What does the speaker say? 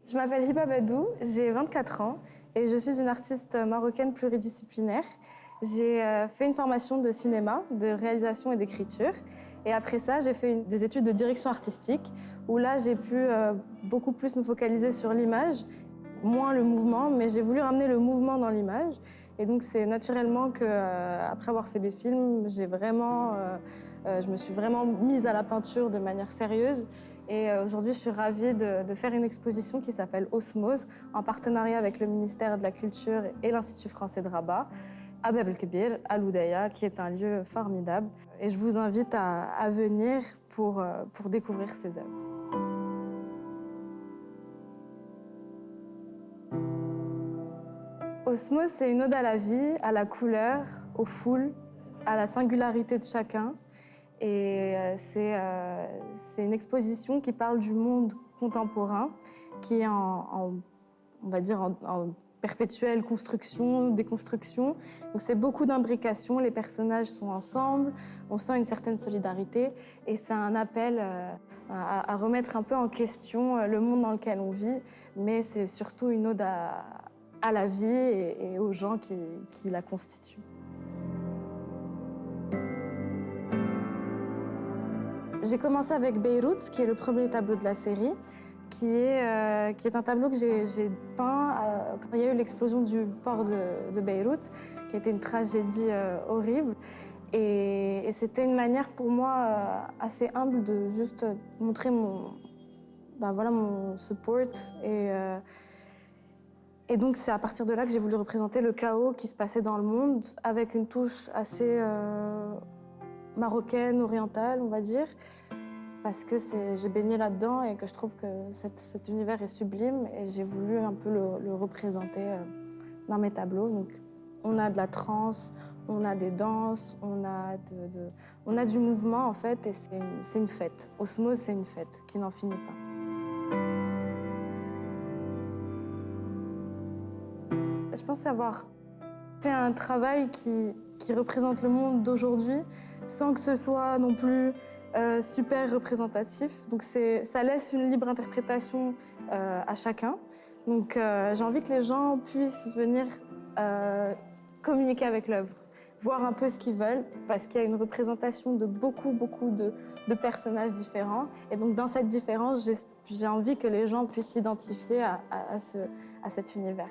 Je m'appelle Hiba Badou, j'ai 24 ans et je suis une artiste marocaine pluridisciplinaire. J'ai fait une formation de cinéma, de réalisation et d'écriture. Et après ça, j'ai fait des études de direction artistique où là, j'ai pu beaucoup plus me focaliser sur l'image, moins le mouvement, mais j'ai voulu ramener le mouvement dans l'image. Et donc, c'est naturellement qu'après avoir fait des films, je me suis vraiment mise à la peinture de manière sérieuse. Et aujourd'hui, je suis ravie de faire une exposition qui s'appelle Osmose, en partenariat avec le ministère de la Culture et l'Institut français de Rabat, à Bab el-Kebir, à l'Oudaya, qui est un lieu formidable. Et je vous invite à venir pour découvrir ces œuvres. Osmose, c'est une ode à la vie, à la couleur, aux foules, à la singularité de chacun. Et c'est une exposition qui parle du monde contemporain, qui est on va dire, en perpétuelle construction, déconstruction. Donc c'est beaucoup d'imbrication, les personnages sont ensemble, on sent une certaine solidarité. Et c'est un appel à remettre un peu en question le monde dans lequel on vit, mais c'est surtout une ode à la vie et aux gens qui la constituent. J'ai commencé avec Beyrouth, qui est le premier tableau de la série, qui est un tableau que j'ai peint quand il y a eu l'explosion du port de Beyrouth, qui a été une tragédie horrible. Et c'était une manière pour moi assez humble de juste montrer mon support. Et donc c'est à partir de là que j'ai voulu représenter le chaos qui se passait dans le monde, avec une touche assez marocaine, orientale, on va dire, parce que j'ai baigné là-dedans et que je trouve que cet univers est sublime et j'ai voulu un peu le représenter dans mes tableaux. Donc, on a de la trance, on a des danses, on a du mouvement en fait et c'est une fête. Osmose, c'est une fête qui n'en finit pas. Je pense avoir fait un travail qui représente le monde d'aujourd'hui sans que ce soit non plus super représentatif. Donc ça laisse une libre interprétation à chacun. Donc j'ai envie que les gens puissent venir communiquer avec l'œuvre, voir un peu ce qu'ils veulent, parce qu'il y a une représentation de beaucoup de personnages différents. Et donc dans cette différence, j'ai envie que les gens puissent s'identifier à cet univers.